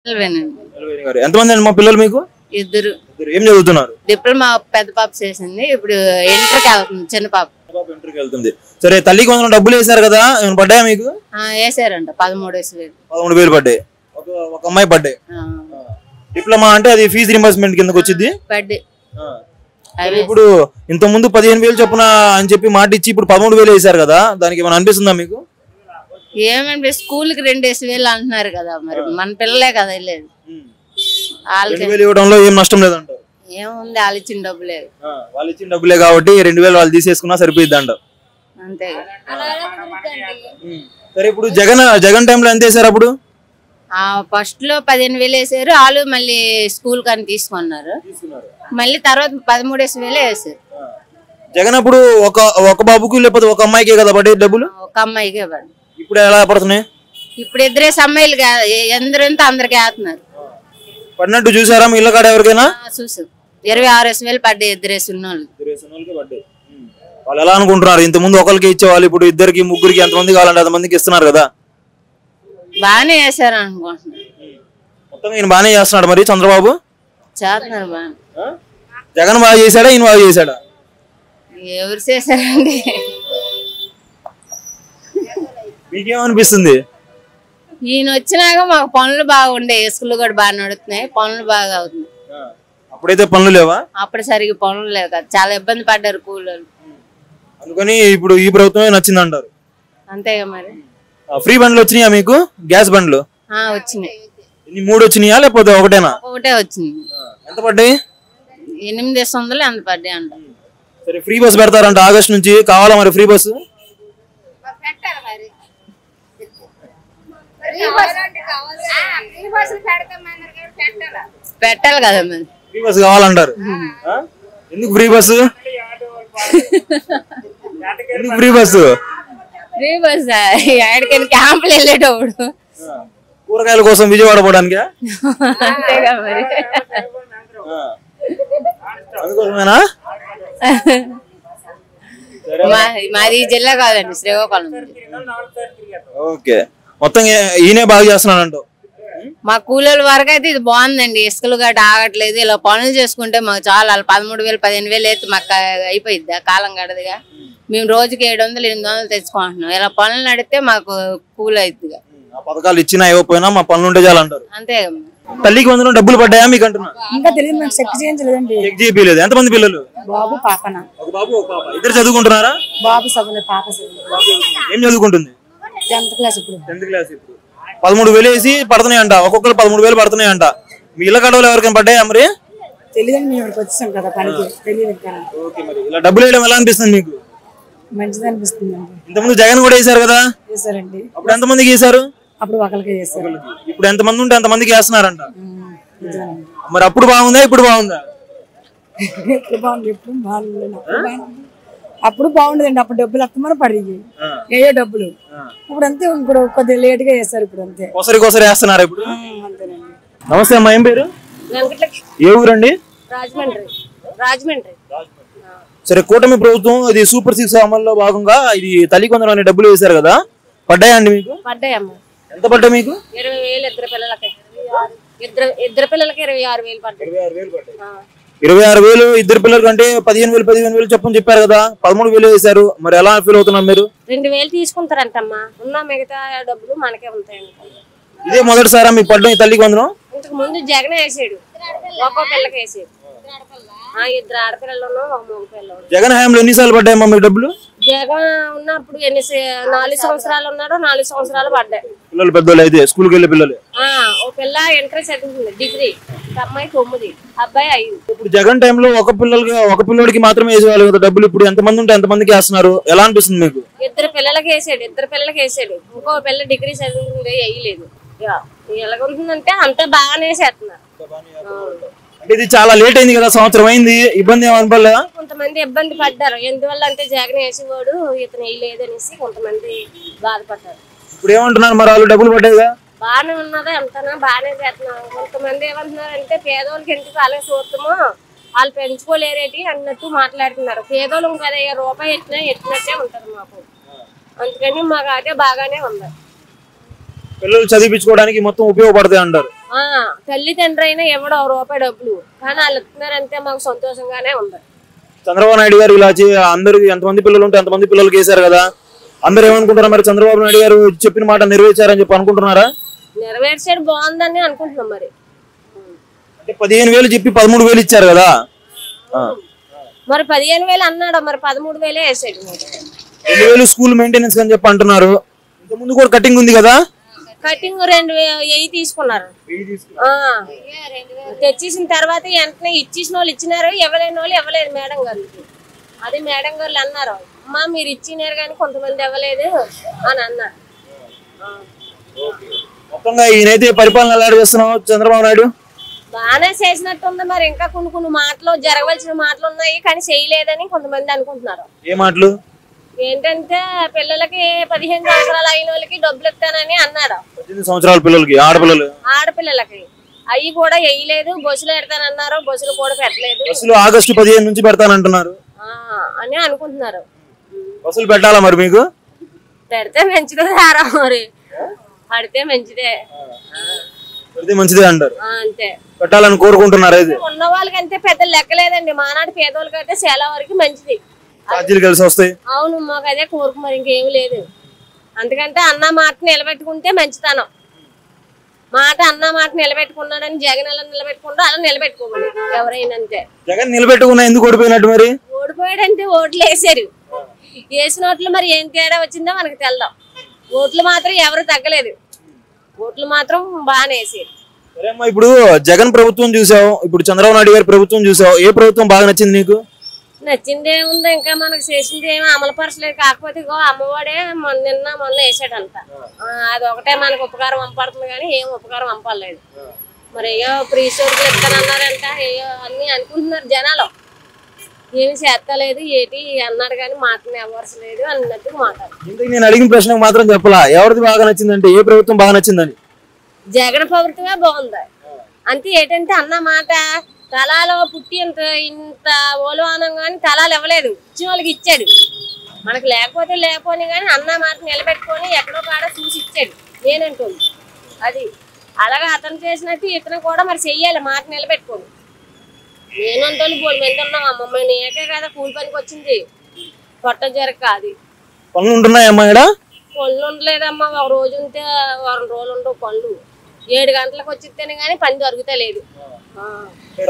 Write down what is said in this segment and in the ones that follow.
ఎంతమంది అండి మా పిల్లలు మీకు? ఇద్దరు. ఏం చదువుతున్నారు? డిప్లొమా పెద్ద పాప చేసింది, ఇప్పుడు ఇంటర్కి వెళ్తుంది చిన్న పాప. ఇంటర్కి వెళ్తుంది. సరే, తల్లికి వందనం డబ్బులు వేసారు కదా, ఏమైనా పడ్డాయా మీకు? వేసారంట 13,000. 13,000 పడ్డాయి. ఒక అమ్మాయి పడ్డాయి. డిప్లొమా అంటే అది ఫీజు రింబర్స్మెంట్ కిందకి వచ్చింది. ఇప్పుడు ఇంత ముందు 15,000 చొప్పున అని చెప్పి మాట ఇచ్చి ఇప్పుడు 13,000 వేసారు కదా, దానికి ఏమైనా అనిపిస్తుందా మీకు? ఏమంటే స్కూల్కి 2,000 అంటున్నారు కదా, మరి మన పిల్లలే కదా వెళ్ళేది. ఇవ్వడంలో ఏం నష్టం లేదంట. ఏముంది, వాళ్ళు ఇచ్చిన డబ్బులే. వాళ్ళు ఇచ్చిన డబ్బులే కాబట్టి 2,000 వాళ్ళు తీసేసుకున్నా సరిపోయింది అంట. అంతే. సరే, ఇప్పుడు జగన్ టైంలో ఎంత వేసారు అప్పుడు? ఫస్ట్ లో 15,000 వేసారు, వాళ్ళు మళ్ళీ స్కూల్ కానీ తీసుకున్నారు. మళ్ళీ తర్వాత 13,000 వేసారు. జగన్ అప్పుడు ఒక బాబుకి లేకపోతే ఒక అమ్మాయికే కదా పడే డబ్బులు? ఒక అమ్మాయికే పడి. ఇప్పుడు ఎలా పడుతున్నాయి? ఇప్పుడు ఇద్దరే అమ్మాయిలు ఎందరంతా అందరికి వేస్తున్నారు. పడినట్టు చూసారా మీ ఇళ్ళ కాడ ఎవరికైనా? చూసు 26,000 పడ్డాయి ఇద్దరేసి ఉన్నోళ్ళు. వాళ్ళు ఎలా అనుకుంటున్నారు? ఇంత ముందు ఒకరికి ఇచ్చేవాళ్ళు, ఇప్పుడు ఇద్దరికి ముగ్గురికి ఎంతమంది కావాలంటే అంతమందికి ఇస్తున్నారు కదా. బాగానే చేశారు అనుకుంటున్నారు. మొత్తం ఈయన బాగానే చేస్తున్నాడు. మరి చంద్రబాబు చేస్తున్నారు బాగా. జగన్ బాగా చేశాడా, ఈయన బాగా చేశాడా? ఎవరు చేశారండి? మీకేమనిపిస్తుంది? ఈయన వచ్చినాక మాకు పనులు బాగుండే, స్కూల్ కూడా బాగా నడుస్తున్నాయి, పనులు బాగా అవుతున్నాయి. అప్పుడైతే పనులు లేవా? అప్పుడు సరిగ్గా పనులు లేవు కదా, చాలా ఇబ్బంది పడ్డారు కూలీలు. అందుకని ఇప్పుడు ఈ ప్రభుత్వమే నచ్చింది అంటారు. అంతేగా మరి. ఫ్రీ బండ్లు వచ్చినాయా మీకు? గ్యాస్ బండ్లు వచ్చినాయి. 3 వచ్చినాయా లేకపోతే ఒకటేనా? ఒకటే వచ్చింది. ఎంత పడ్డాయి? 800 ఎంత పడ్డాయి అంట. సరే, ఫ్రీ బస్ పెడతారంట ఆగస్టు నుంచి, కావాలా మరి ఫ్రీ బస్సు? పెట్టాలి కదా మరి. ఫ్రీ బస్ కావాలంటారు. ఎందుకు ఫ్రీ బస్సు? ఎందుకు ఫ్రీ బస్సు? ఫ్రీ బస్ ఎక్కడికైనా క్యాంపులు వెళ్ళేటప్పుడు కూరగాయల కోసం విజయవాడ పోవడానికి. అంతేగా మరి. అందుకోసమేనా? మాది జిల్లా కాదండి, శ్రీకాకుళం. ఓకే, మొత్తం ఈయనే బాగా చేస్తున్నాడంట. మా కూలీల వరకు అయితే ఇది బాగుందండి, ఇసుకలు గట్ట ఆగట్లేదు. ఇలా పనులు చేసుకుంటే మాకు చాలా 13,000 15,000 అయితే మాకు అయిపోయిద్దా, కాలం గడదుగా. మేము రోజుకి 700 800 తెచ్చుకుంటున్నాం. ఇలా పనులు నడితే మాకు కూలి అవుతుంది. పథకాలు ఇచ్చినా ఇవ్వకపోయినా మా పనులు ఉంటే చాలంటారు. అంతే. తల్లికి వందనం డబ్బులు పడ్డాయా మీకు అంటున్నా? ఇంకా తెలియదు, నాకు చెక్ చేయించలేదండి. చెక్ చేయలేదు. ఎంతమంది పిల్లలు? బాబు పాపన. ఒక బాబు ఒక పాప. ఇద్దరు చదువుకుంటున్నారా? బాబు చదువులేదు, పాప చదువులేదు. ఏం చదువుకుంటుంది? 10th class. ఇప్పుడు 10th క్లాస్. ఇప్పుడు 13,000 వేసి పడుతున్నాయి అంట, ఒక్కొక్కరు 13,000 పడుతున్నాయి అంట. మీ ఇళ్ళ కడవలు ఎవరికైనా పడ్డాయా మరి? తెలియదండి, మేము ఇక్కడికి వచ్చేసాం కదా పనికి, తెలియదు. ఇలా డబ్బులు వేయడం ఎలా అనిపిస్తుంది మీకు? మంచిది అనిపిస్తుంది అండి. ఇంతకుముందు జగన్ కూడా వేసారు కదా? వేసారండి. అప్పుడు ఎంతమందికి వేసారు? అప్పుడు ఒకరికి వేసారు. ఇప్పుడు ఎంతమంది ఉంటే ఎంతమందికి వేస్తున్నారంట. మరి అప్పుడు బాగుందా, ఇప్పుడు బాగుందా? ఎప్పుడు బాగుంది, ఎప్పుడు బాగుంది. అప్పుడు బాగుండదండి, అప్పుడు డబ్బులు అత్తమని పడిగి ఏ డబ్బులు. ఇప్పుడు అంతే, ఇప్పుడు కొద్దిగా లేట్ గా వేస్తారు. ఇప్పుడు అంతే కొసరి వేస్తున్నారు ఇప్పుడు. అంతేనండి. నమస్తే అమ్మా, ఏం పేరు? ఏ ఊరండి? రాజమండ్రి. సరే, కూటమి ప్రభుత్వం ఇది సూపర్ 6 అమల్లో భాగంగా ఇది తల్లికి వందనం అనే డబ్బులు వేశారు కదా, పడ్డాయండి మీకు? పడ్డాయమ్మా. ఎంత పడ్డాయి మీకు? 20,000 ఇద్దరు పిల్లలకి. ఇద్దరు పిల్లలకి 26,000 పడ్డాయి. 26,000 ఇద్దరు పిల్లలకి అంటే 15,000 చెప్పని చెప్పారు కదా, 13,000 వేశారు. మరి ఎలా ఫీల్ అవుతున్నారు మీరు? 2,000 తీసుకుంటారంటమ్మా, ఉన్న మిగతా డబ్బులు మనకే ఉంటాయండి. ఇదే మొదటిసారా మీకు పడ్డం ఈ తల్లికి వందనం? ఇంతకు ముందు జగన్ వేసాడు, ఒక్కో పిల్లకి వేసాడు. 2 ఆడపిల్లలు, 1 మగ పిల్లలు. జగన్ హయాంలో ఎన్నిసార్లు పడ్డాయమ్మా మీకు డబ్బులు? జగన్ ఉన్నప్పుడు 4 సంవత్సరాలు ఉన్నాడు, 4 సంవత్సరాలు పడ్డాయి. పిల్లలు పెద్దోళ్ళు అయితే స్కూల్కి వెళ్ళే పిల్లలు. ఓ పిల్ల ఇంటర్ చదువుతుంది, డిగ్రీ. అమ్మాయి 9, అబ్బాయి 5. ఇప్పుడు జగన్ టైంలో ఒక పిల్లడికి మాత్రమే వేసేవాళ్ళు కదా డబ్బులు, ఇప్పుడు ఎంతమంది ఉంటే ఎంతమందికి వేస్తున్నారు, ఎలా అనిపిస్తుంది మీకు? 2 పిల్లలకి వేసాడు, ఇంకో పిల్ల డిగ్రీ చదువుతుంది, వేయలేదు. ఎలాగుంటుందంటే అంతా బాగానే చేస్తున్నారు. అంటే ఇది చాలా లేట్ అయింది కదా, సంవత్సరం అయింది, ఇబ్బంది ఏమనిపడలేదా? కొంతమంది ఇబ్బంది పడ్డారు, ఎందువల్ల అంటే జగన్ వేసేవాడు ఇతను వేయలేదు అనేసి కొంతమంది బాధపడ్డారు. ఇప్పుడు ఏమంటున్నారు మరి వాళ్ళు డబ్బులు పడ్డాయిగా? బాగానే ఉన్నదా, ఎంతనా బాగానే చేస్తున్నాం. కొంతమంది ఏమంటున్నారు అంటే పేదోళ్ళకి ఎందుకు అలాగే చూస్తామో, వాళ్ళు పెంచుకోలేరేటి అన్నట్టు మాట్లాడుతున్నారు. పేదోళ్ళు కదా, రూపాయి ఎట్టినట్టే ఉంటది మాకు. అందుకని మాకు అదే బాగానే ఉంది. పిల్లలు చదివించుకోవడానికి మొత్తం ఉపయోగపడతాయి అంటారు. తల్లి తండ్రి అయినా ఇవ్వడం రూపాయి డబ్బులు, కానీ వాళ్ళు ఇస్తున్నారంటే మాకు సంతోషంగానే ఉంది. చంద్రబాబు నాయుడు గారు ఇలా అందరికి ఎంతమంది పిల్లలు ఉంటే అంతమంది పిల్లలకి వేశారు కదా, అందరు ఏమనుకుంటారా మరి చంద్రబాబు నాయుడు గారు చెప్పిన మాట నెరవేర్చారని చెప్పి అనుకుంటున్నారా? నెరవేర్చాడు, బాగుందని అనుకుంటున్నాం. మరి అంటే 15,000 చెప్పి 13,000 ఇచ్చారు కదా. మరి 15,000 అన్నాడు, మరి 13,000 వేసాడు. 2,000 స్కూల్ మెయింటెనెన్స్ అని చెప్పి అంటున్నారు. ఇంత ముందు కూడా కటింగ్ ఉంది కదా, కటింగ్ 2,000 తీసుకున్నారు. తెచ్చేసిన తర్వాత వెంటనే ఇచ్చేసిన వాళ్ళు ఇచ్చినారు, ఇవ్వలేని వాళ్ళు ఇవ్వలేదు మేడం గారికి. అది మేడం గారు అన్నారు, అమ్మా మీరు ఇచ్చినారు కానీ కొంతమంది ఇవ్వలేదు అని అన్నారు. మొత్తంగా ఈయనైతే పరిపాలన ఎలా చేస్తున్నావు చంద్రబాబు నాయుడు? బాగానే చేసినట్టుంది. మరి ఇంకా కొన్ని మాటలు జరగవలసిన మాటలు ఉన్నాయి కానీ చేయలేదని కొంతమంది అనుకుంటున్నారు. ఏ మాటలు? ఏంటంటే పిల్లలకి 15 సంవత్సరాలు అయిన వాళ్ళకి డబ్బులు ఇస్తానని అన్నారు. 18 సంవత్సరాల పిల్లలకి, ఆడపిల్లలకి అవి కూడా వేయలేదు. బస్సులు పెడతానన్నారు, బస్సులు కూడా పెట్టలేదు. బస్సులు ఆగస్టు 15 నుంచి పెడతానంటున్నారు అని అనుకుంటున్నారు. బస్సులు పెట్టాలా మరి? మీకు పెడితే మంచిదే సారా, మరి పడితే మంచిదే, పెడితే మంచిదే అంటారు. అంతే పెట్టాలని కోరుకుంటున్నారు. అయితే ఉన్న వాళ్ళకి అంతే పెద్ద లెక్కలేదండి. మానాడు పేదోళ్ళకి అయితే చాలా వరకు మంచిది, ఛార్జీలు కలిసి వస్తాయి. అవును, మాకు అదే కోరుకు, మరి ఇంకేమి లేదు. అందుకంటే అన్న మాట నిలబెట్టుకుంటే మంచితనం. అన్న మాట నిలబెట్టుకున్నాడని జగన్ ఎలా నిలబెట్టుకుంటా అలా నిలబెట్టుకోమని ఎవరైనా అంతే. జగన్ నిలబెట్టుకున్నా ఎందుకు ఓడిపోయినట్టు మరి? ఓడిపోయాడంటే ఓట్లు వేసారు, వేసిన ఓట్లు మరి ఏం తేడా వచ్చిందో మనకు తెల్దాం. ఓట్లు మాత్రం ఎవరు తగ్గలేదు, ఓట్లు మాత్రం బాగానే వేసారు. సరేమ్మా, ఇప్పుడు జగన్ ప్రభుత్వం చూసావు, ఇప్పుడు చంద్రబాబు నాయుడు గారి ప్రభుత్వం చూసావు, ఏ ప్రభుత్వం బాగా నచ్చింది నీకు? నచ్చింది ఏముంది, ఇంకా మనకు చేసింది ఏమో అమలు పరచలేదు. కాకపోతే ఇగో అమ్మవాడే మొన్న వేసాడంట, అది ఒకటే మనకు ఉపకారం పంపడుతుంది కానీ ఏం ఉపకారం పంపలేదు. మరి అయ్యో ఫ్రీ సోర్సులు ఇస్తానన్నారంట, అయ్యో అన్ని అనుకుంటున్నారు జనాలు. ఏమి చేస్తలేదు ఏటి అన్నాడు కానీ మాటని ఎవరసలేదు అన్నట్టు మాట్లాడు. నేను అడిగిన ప్రశ్నకు మాత్రం చెప్పలా, ఎవరిది బాగా నచ్చిందంటే ఏ ప్రభుత్వం బాగా నచ్చిందని? జగన్ ప్రభుత్వమే బాగుంది. అంతే, ఏంటంటే అన్న మాట తలాలో పుట్టి ఇంత ఓలవానం కానీ తలాలు ఇవ్వలేదు, ఇచ్చిన వాళ్ళకి ఇచ్చాడు. మనకు లేకపోతే లేకపోని కానీ అన్న మాట నిలబెట్టుకొని ఎక్కడో కాడ చూసి ఇచ్చాడు నేనంటుంది. అది అలాగే అతను చేసినట్టు ఇతను కూడా మరి చెయ్యాలి, మాట నిలబెట్టుకోని. నేనంటే బోల్ మంది ఉన్నాం, అమ్మమ్మ నీకే కదా కూలి పనికి వచ్చింది, పొట్ట జరగ. అది పనులు ఉంటున్నాయమ్మా ఇక్కడ? పనులు ఉండలేదమ్మా, ఒక రోజు ఉంటే వారం రోజులు ఉండవు పనులు. 7 గంటలకు వచ్చిస్తేనే కానీ పని దొరుకుతా లేదు.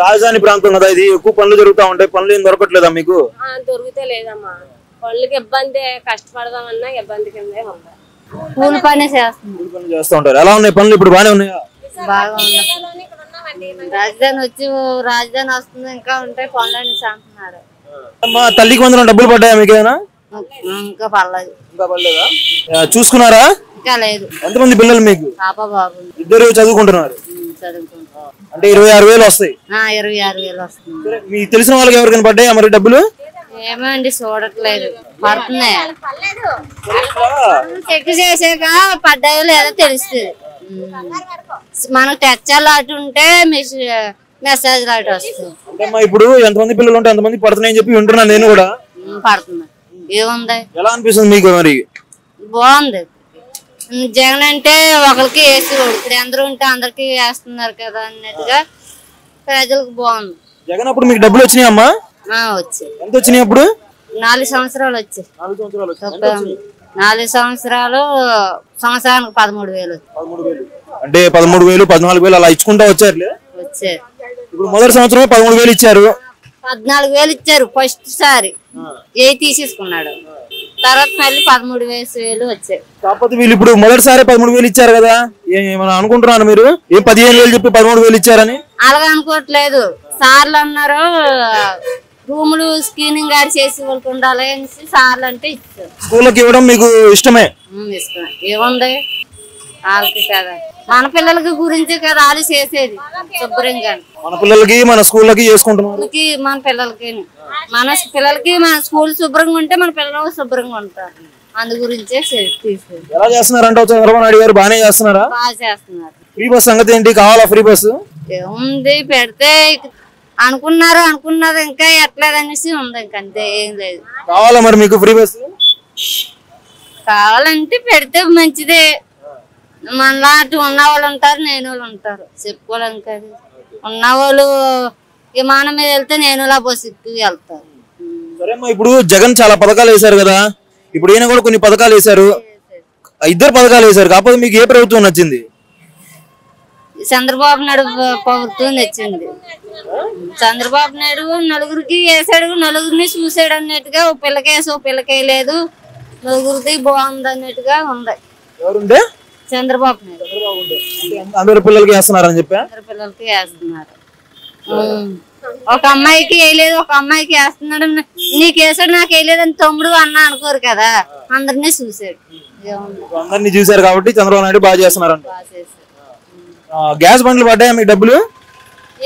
రాజధాని ప్రాంతం కదా ఇది, ఎక్కువ పనులు జరుగుతూ ఉంటాయి, పనులు ఏం దొరకట్లేదా మీకు? దొరుకుతా లేదమ్మా, పనులకి ఇబ్బంది, కష్టపడదామన్నా ఇబ్బంది కిందే ఉంది. కూలి పని చేస్తూ ఉంటారు. ఎలా ఉన్నాయి పనులు ఇప్పుడు? బాగానే ఉన్నాయా? బాగా ఉన్నాయి. రాజధాని వస్తుంది, ఇంకా ఉంటాయి పనులని అంటున్నారు. తల్లికి వందనం డబ్బులు పడ్డాయా మీకేనా? ఇంకా పర్లేదు. చూసుకున్నారా? ఇంకా లేదు. ఎంతమంది పిల్లలు మీకు? పాప బాబు ఇద్దరు చదువుకుంటున్నారు. అంటే 26,000 వస్తాయి. 26,000 వస్తుంది. మీకు తెలిసిన వాళ్ళకి ఎవరికైనా పడ్డాయా మరి డబ్బులు? ఏమో అండి, చూడట్లేదు. పడుతున్నాయి, చెక్ చేసాక పడ్డాయో లేదో తెలుస్తుంది. మనకు టచ్ అలర్ట్ ఉంటే మెసేజ్ అలర్ట్ వస్తుంది. ఇప్పుడు ఎంతమంది పిల్లలు ఉంటే అంతమంది పడుతున్నాయని చెప్పి వింటున్నాను నేను కూడా. పడుతున్నాయి. ఏముంది, ఎలా అనిపిస్తుంది మీకు మరి? బాగుంది. జగన్ అంటే ఒకరికి వేసి ఇప్పుడు అందరూ ఉంటే అందరికి వేస్తున్నారు కదా అన్నట్టుగా ప్రజలకు బాగుంది. జగన్ అప్పుడు మీకు డబ్బులు వచ్చినాయమ్మా? వచ్చాయి. ఎంత వచ్చినాయి అప్పుడు? 4 సంవత్సరాలు వచ్చాయి. 4 సంవత్సరాలు, సంవత్సరానికి 13,000. అంటే 13,000, 14,000 అలా ఇచ్చుకుంటా వచ్చారు. ఇప్పుడు మొదటి సంవత్సరం 13,000 ఇచ్చారు. 14,000 ఇచ్చారు ఫస్ట్ సారి, తీసేసుకున్నాడు. తర్వాత మళ్ళీ 13,000 వచ్చాయి. కాకపోతే వీళ్ళు ఇప్పుడు మొదటిసారి 13,000 ఇచ్చారు కదా, ఏమన్నా అనుకుంటున్నాను మీరు? 15,000 చెప్పి 13,000 ఇచ్చారని? అలాగే అనుకోవట్లేదు. సార్లు అన్నారు రూములు స్క్రీనింగ్ గారి చేసి వాళ్ళకి ఉండాలి అనేసి సార్లు అంటే ఇచ్చారు. స్కూళ్ళకి ఇవ్వడం మీకు ఇష్టమే? ఇష్టమే. ఏముంది వాళ్ళకి కదా, మన పిల్లలకి గురించి కదా వాళ్ళు చేసేది శుభ్రంగా. మన పిల్లలకి మన స్కూళ్ళకి చేసుకుంటున్నారు. మన పిల్లలకి మన స్కూల్ శుభ్రంగా ఉంటే మన పిల్లలు శుభ్రంగా ఉంటారు. అందు గురించే తీసేది. ఎలా చేస్తున్నారంటే చంద్రబాబు నాయుడు గారు బాగానే చేస్తున్నారా? బాగా చేస్తున్నారు. ఫ్రీ బస్ సంగతి ఏంటి? కావాలా ఫ్రీ బస్సు? ఏముంది, పెడితే అనుకున్నది ఇంకా ఎట్లేదు అనేసి ఉంది, ఇంకంతే, ఏం లేదు. కావాలా మరి మీకు ఫ్రీ బస్సు? కావాలంటే పెడితే మంచిదే. మనలాంటి ఉన్నవాళ్ళు ఉంటారు, లేని వాళ్ళు ఉంటారు. చెప్పుకోలేం కదా. ఉన్నవాళ్ళు విమానం మీద వెళ్తే నేనులా బస్సు ఎక్కి వెళ్తారు. సరేమ్మా, ఇప్పుడు జగన్ చాలా పథకాలు వేశారు కదా, ఇప్పుడు ఈయన కూడా కొన్ని పథకాలు వేశారు, ఇద్దరు పథకాలు వేశారు. కాకపోతే మీకు ఏ ప్రభుత్వం నచ్చింది? చంద్రబాబు నాయుడు ప్రభుత్వం నచ్చింది. చంద్రబాబు నాయుడు నలుగురికి వేసాడు, నలుగురిని చూసాడు అన్నట్టుగా. ఓ పిల్లకేసి ఓ పిల్లకేయలేదు, నలుగురికి బాగుంది అన్నట్టుగా ఉంది. ఎవరుంటే? చంద్రబాబు నాయుడు అందరు పిల్లలకి వేస్తున్నారని చెప్పా? అందరు పిల్లలకి వేస్తున్నారు. ఒక అమ్మాయికి వేయలేదు, ఒక అమ్మాయికి వేస్తున్నాడు. నీకు వేసాడు నాకు వేయలేదు అని తమ్ముడు అన్న అనుకోరు కదా, అందరినీ చూసాడు. అందరినీ చూసారు కాబట్టి చంద్రబాబు నాయుడు బాగా చేస్తున్నారంట. గ్యాస్ బండ్లు పడ్డాయా మీకు డబ్బులు?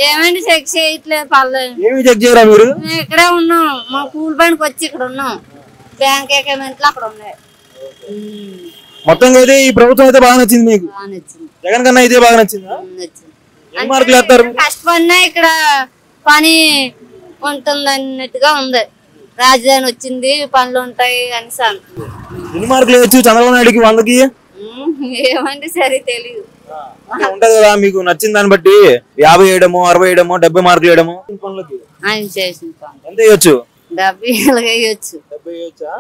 ఏమండి చెక్ చేయట్లేదు, పర్లేదు. ఏమి చెక్ చేయరా మీరు? మేము ఇక్కడే ఉన్నాం, మా కూలి పనికి వచ్చి ఇక్కడ ఉన్నాం. బ్యాంక్ అకౌంట్లు అక్కడ ఉన్నాయి. మొత్తంగా అయితే ఈ ప్రభుత్వం అయితే బాగా నచ్చింది మీకు? బాగా నచ్చింది. జగన్ కన్నా అయితే బాగా నచ్చిందా? నచ్చింది. ఎన్ని మార్కులు వేస్తారు? కష్టపడినా ఇక్కడ పని ఉంటుంది అన్నట్టుగా ఉంది. రాజధాని వచ్చింది, పనులు ఉంటాయి అని అంటున్నారు. ఎన్ని మార్కులు వేయచ్చు చంద్రబాబు నాయుడుకి 100కి? ఏమంటే సరే తెలియదు. ఉంటది కదా మీకు నచ్చిన దాన్ని బట్టి 50 వేయడము, 60 వేయడము, 70 మార్కులు వేయడము. ఆయన చేసిన పని ఎంత వేయచ్చు? 70 వేయచ్చు. 70 వేయచ్చా?